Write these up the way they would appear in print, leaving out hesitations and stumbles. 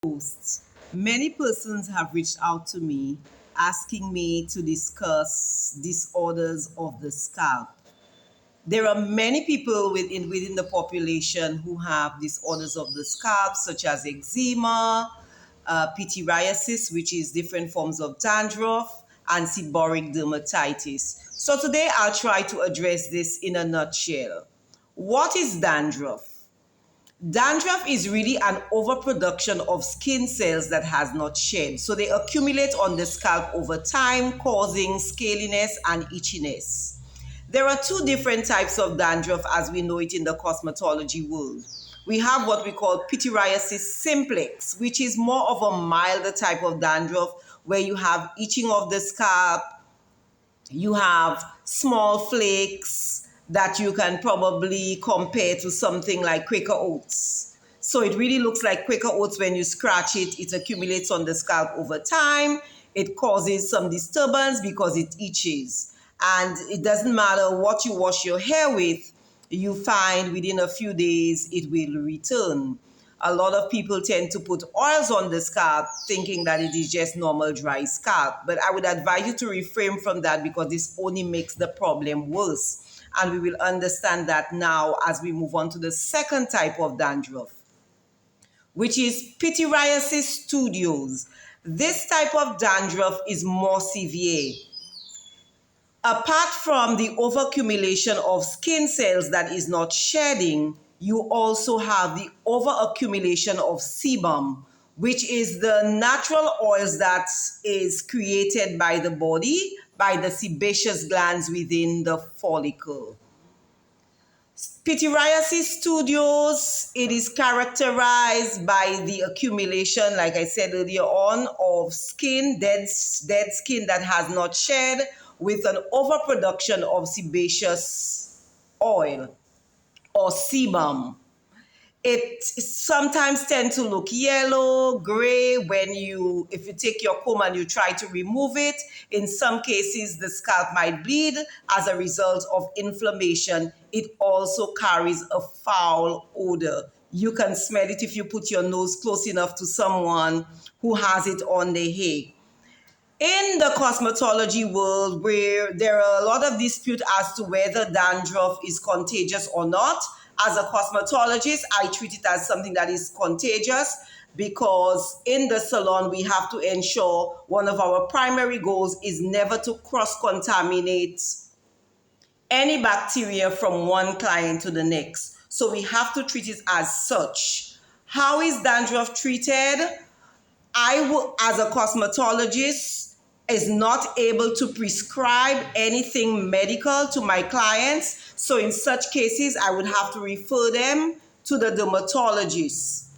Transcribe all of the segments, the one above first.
Post. Many persons have reached out to me asking me to discuss disorders of the scalp. There are many people within the population who have disorders of the scalp, such as eczema, pityriasis, which is different forms of dandruff, and seborrheic dermatitis. So today I'll try to address this in a nutshell. What is dandruff? Dandruff is really an overproduction of skin cells that has not shed. So they accumulate on the scalp over time, causing scaliness and itchiness. There are two different types of dandruff as we know it in the cosmetology world. We have what we call pityriasis simplex, which is more of a milder type of dandruff where you have itching of the scalp, you have small flakes that you can probably compare to something like Quaker Oats. So it really looks like Quaker Oats when you scratch it. It accumulates on the scalp over time. It causes some disturbance because it itches. And it doesn't matter what you wash your hair with, you find within a few days it will return. A lot of people tend to put oils on the scalp thinking that it is just normal dry scalp. But I would advise you to refrain from that because this only makes the problem worse. And we will understand that now as we move on to the second type of dandruff, which is pityriasis studios. This type of dandruff is more severe. Apart from the overaccumulation of skin cells that is not shedding, you also have the overaccumulation of sebum, which is the natural oils that is created by the body, by the sebaceous glands within the follicle. Pityriasis studios, it is characterized by the accumulation, like I said earlier on, of skin, dead skin that has not shed, with an overproduction of sebaceous oil or sebum. It sometimes tend to look yellow, gray if you take your comb and you try to remove it. In some cases, the scalp might bleed as a result of inflammation. It also carries a foul odor. You can smell it if you put your nose close enough to someone who has it on their hair. In the cosmetology world, where there are a lot of dispute as to whether dandruff is contagious or not, as a cosmetologist, I treat it as something that is contagious because in the salon, we have to ensure one of our primary goals is never to cross-contaminate any bacteria from one client to the next. So we have to treat it as such. How is dandruff treated? I will, as a cosmetologist, is not able to prescribe anything medical to my clients. So in such cases, I would have to refer them to the dermatologist.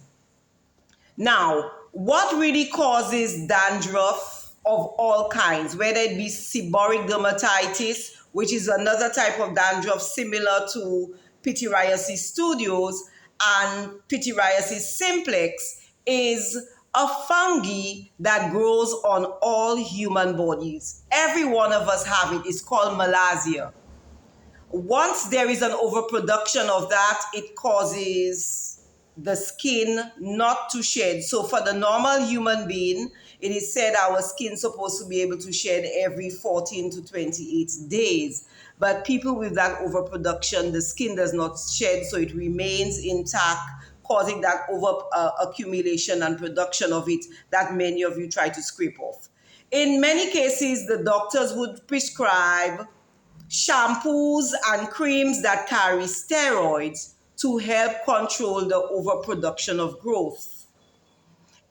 Now, what really causes dandruff of all kinds, whether it be seborrheic dermatitis, which is another type of dandruff similar to pityriasis studios, and pityriasis simplex, is a fungi that grows on all human bodies. Every one of us have it. It's called malassezia. Once there is an overproduction of that, it causes the skin not to shed. So for the normal human being, it is said our skin is supposed to be able to shed every 14 to 28 days. But people with that overproduction, the skin does not shed, so it remains intact, causing that over accumulation and production of it that many of you try to scrape off. In many cases, the doctors would prescribe shampoos and creams that carry steroids to help control the overproduction of growth.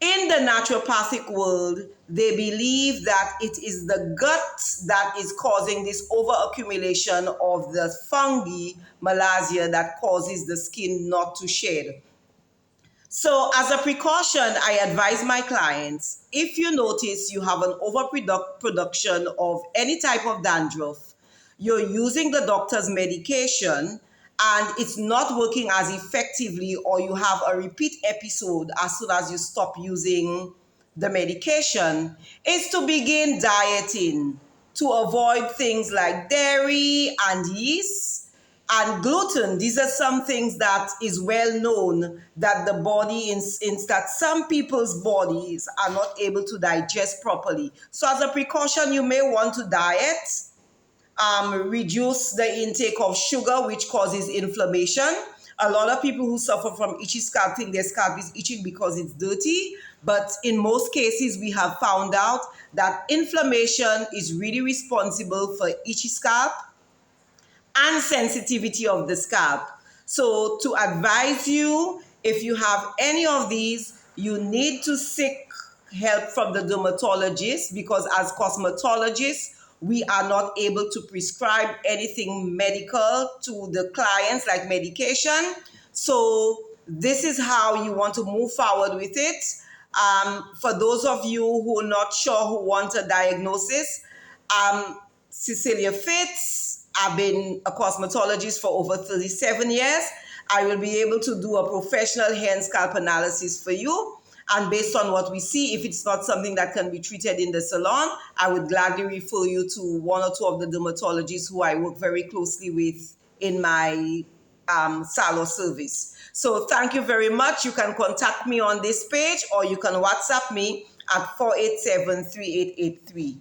In the naturopathic world, they believe that it is the gut that is causing this overaccumulation of the fungi, malassezia, that causes the skin not to shed. So as a precaution, I advise my clients, if you notice you have an overproduction of any type of dandruff, you're using the doctor's medication and it's not working as effectively, or you have a repeat episode as soon as you stop using the medication, is to begin dieting to avoid things like dairy and yeast. And gluten, these are some things that is well known that the body, that some people's bodies are not able to digest properly. So as a precaution, you may want to diet, reduce the intake of sugar, which causes inflammation. A lot of people who suffer from itchy scalp think their scalp is itching because it's dirty. But in most cases, we have found out that inflammation is really responsible for itchy scalp and sensitivity of the scalp. So to advise you, if you have any of these, you need to seek help from the dermatologist, because as cosmetologists, we are not able to prescribe anything medical to the clients like medication. So this is how you want to move forward with it. For those of you who are not sure, who want a diagnosis, Cecilia Fitz. I've been a cosmetologist for over 37 years. I will be able to do a professional hair and scalp analysis for you. And based on what we see, if it's not something that can be treated in the salon, I would gladly refer you to one or two of the dermatologists who I work very closely with in my salon service. So thank you very much. You can contact me on this page, or you can WhatsApp me at 487-3883.